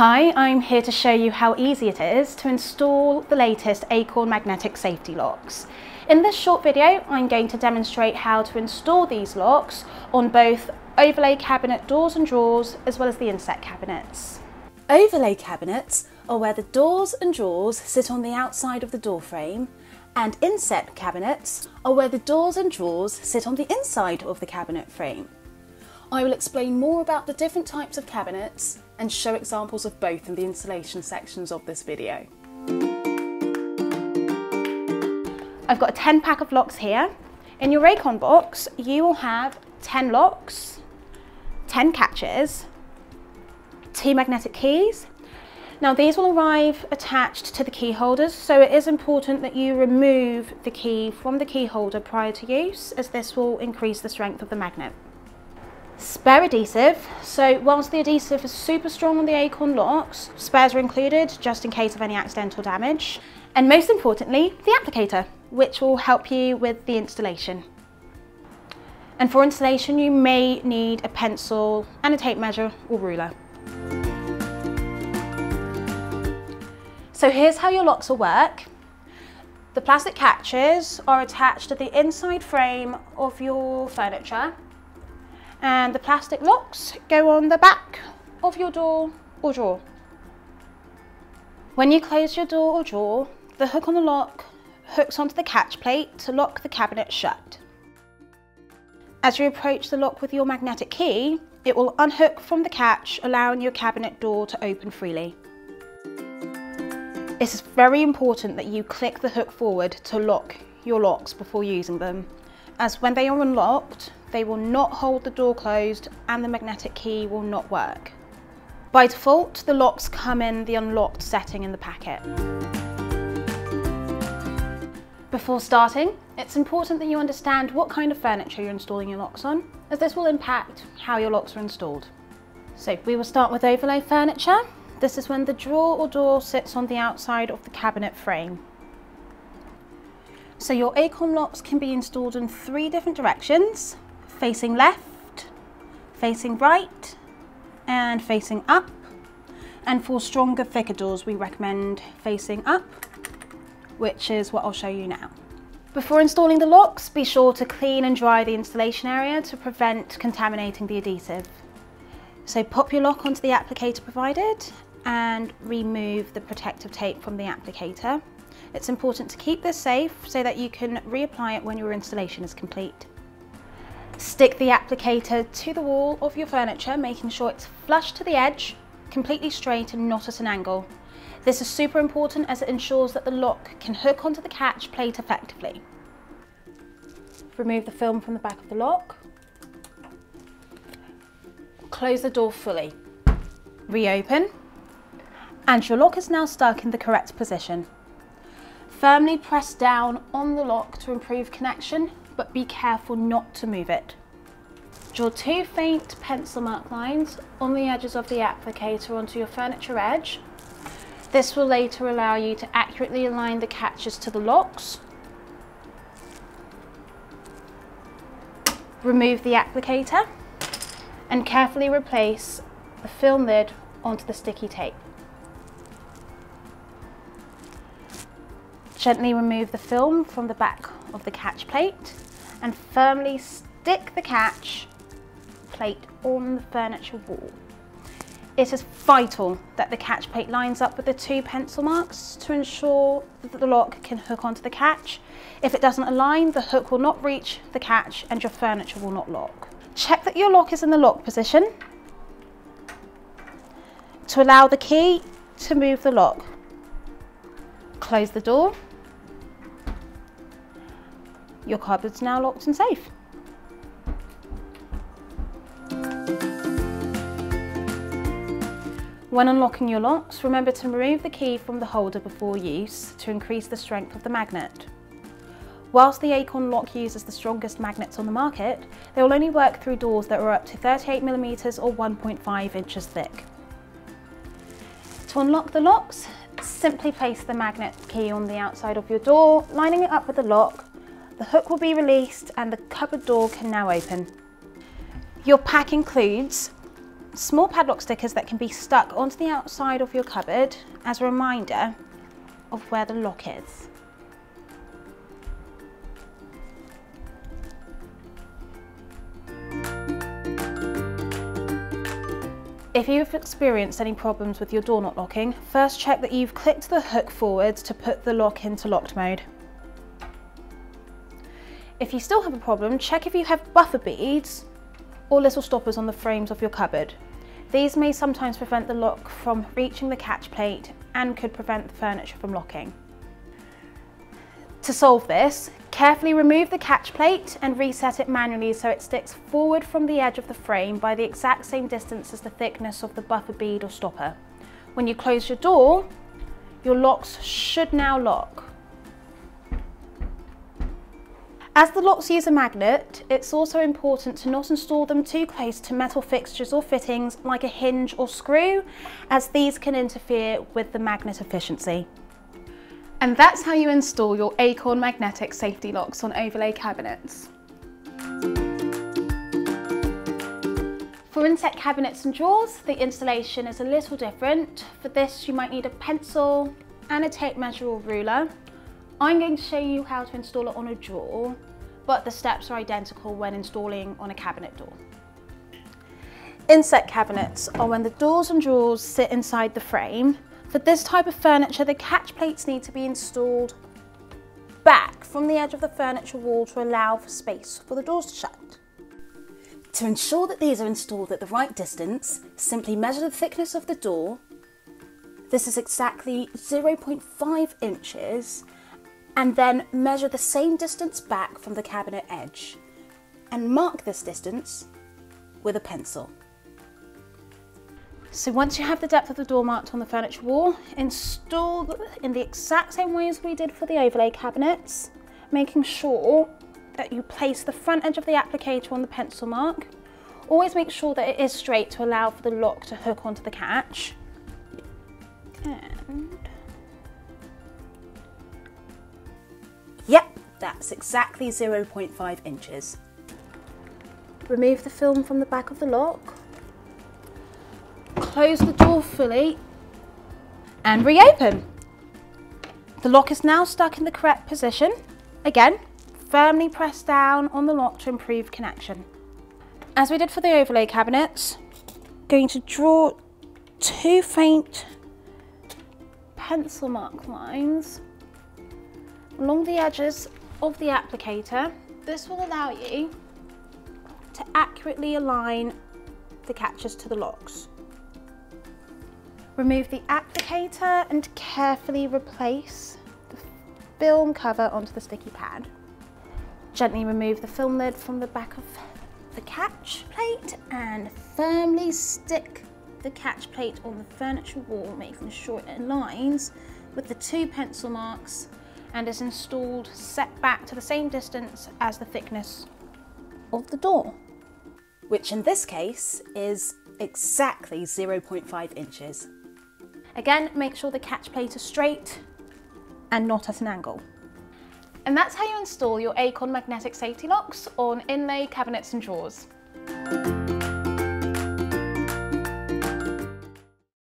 Hi, I'm here to show you how easy it is to install the latest Aycorn Magnetic Safety Locks. In this short video, I'm going to demonstrate how to install these locks on both overlay cabinet doors and drawers, as well as the inset cabinets. Overlay cabinets are where the doors and drawers sit on the outside of the door frame, and inset cabinets are where the doors and drawers sit on the inside of the cabinet frame. I will explain more about the different types of cabinets and show examples of both in the installation sections of this video. I've got a 10 pack of locks here. In your Aycorn box, you will have 10 locks, 10 catches, 2 magnetic keys. Now these will arrive attached to the key holders, so it is important that you remove the key from the key holder prior to use, as this will increase the strength of the magnet. Spare adhesive. So whilst the adhesive is super strong on the Aycorn locks, spares are included just in case of any accidental damage. And most importantly, the applicator, which will help you with the installation. And for installation, you may need a pencil and a tape measure or ruler. So here's how your locks will work. The plastic catches are attached to the inside frame of your furniture, and the plastic locks go on the back of your door or drawer. When you close your door or drawer, the hook on the lock hooks onto the catch plate to lock the cabinet shut. As you approach the lock with your magnetic key, it will unhook from the catch, allowing your cabinet door to open freely. It is very important that you click the hook forward to lock your locks before using them, as when they are unlocked, they will not hold the door closed and the magnetic key will not work. By default, the locks come in the unlocked setting in the packet. Before starting, it's important that you understand what kind of furniture you're installing your locks on, as this will impact how your locks are installed. So we will start with overlay furniture. This is when the drawer or door sits on the outside of the cabinet frame. So your Aycorn locks can be installed in 3 different directions: facing left, facing right, and facing up. And for stronger, thicker doors, we recommend facing up, which is what I'll show you now. Before installing the locks, be sure to clean and dry the installation area to prevent contaminating the adhesive. So pop your lock onto the applicator provided and remove the protective tape from the applicator. It's important to keep this safe so that you can reapply it when your installation is complete. Stick the applicator to the wall of your furniture, making sure it's flush to the edge, completely straight and not at an angle. This is super important as it ensures that the lock can hook onto the catch plate effectively. Remove the film from the back of the lock. Close the door fully. Reopen. And your lock is now stuck in the correct position. Firmly press down on the lock to improve connection, but be careful not to move it. Draw 2 faint pencil mark lines on the edges of the applicator onto your furniture edge. This will later allow you to accurately align the catches to the locks. Remove the applicator and carefully replace the film lid onto the sticky tape. Gently remove the film from the back of the catch plate and firmly stick the catch plate on the furniture wall. It is vital that the catch plate lines up with the 2 pencil marks to ensure that the lock can hook onto the catch. If it doesn't align, the hook will not reach the catch and your furniture will not lock. Check that your lock is in the lock position to allow the key to move the lock. Close the door. Your cupboard's now locked and safe. When unlocking your locks, remember to remove the key from the holder before use to increase the strength of the magnet. Whilst the Aycorn lock uses the strongest magnets on the market, they will only work through doors that are up to 38mm or 1.5 inches thick. To unlock the locks, simply place the magnet key on the outside of your door, lining it up with the lock. The hook will be released and the cupboard door can now open. Your pack includes small padlock stickers that can be stuck onto the outside of your cupboard as a reminder of where the lock is. If you've experienced any problems with your door not locking, first check that you've clicked the hook forwards to put the lock into locked mode. If you still have a problem, check if you have buffer beads or little stoppers on the frames of your cupboard. These may sometimes prevent the lock from reaching the catch plate and could prevent the furniture from locking. To solve this, carefully remove the catch plate and reset it manually so it sticks forward from the edge of the frame by the exact same distance as the thickness of the buffer bead or stopper. When you close your door, your locks should now lock. As the locks use a magnet, it's also important to not install them too close to metal fixtures or fittings like a hinge or screw, as these can interfere with the magnet efficiency. And that's how you install your Aycorn magnetic safety locks on overlay cabinets. For inset cabinets and drawers, the installation is a little different. For this, you might need a pencil and a tape measure or ruler. I'm going to show you how to install it on a drawer, but the steps are identical when installing on a cabinet door. Inset cabinets are when the doors and drawers sit inside the frame. For this type of furniture, the catch plates need to be installed back from the edge of the furniture wall to allow for space for the doors to shut. To ensure that these are installed at the right distance, simply measure the thickness of the door. This is exactly 0.5 inches, and then measure the same distance back from the cabinet edge, and mark this distance with a pencil. So once you have the depth of the door marked on the furniture wall, install in the exact same way as we did for the overlay cabinets, making sure that you place the front edge of the applicator on the pencil mark. Always make sure that it is straight to allow for the lock to hook onto the catch. And yep, that's exactly 0.5 inches. Remove the film from the back of the lock. Close the door fully and reopen. The lock is now stuck in the correct position. Again, firmly press down on the lock to improve connection. As we did for the overlay cabinets, going to draw two faint pencil mark lines along the edges of the applicator. This will allow you to accurately align the catches to the locks. Remove the applicator and carefully replace the film cover onto the sticky pad. Gently remove the film lid from the back of the catch plate and firmly stick the catch plate on the furniture wall, making sure it aligns with the two pencil marks and is installed set back to the same distance as the thickness of the door, which in this case is exactly 0.5 inches. Again, make sure the catch plate is straight and not at an angle. And that's how you install your Aycorn magnetic safety locks on inlay cabinets and drawers.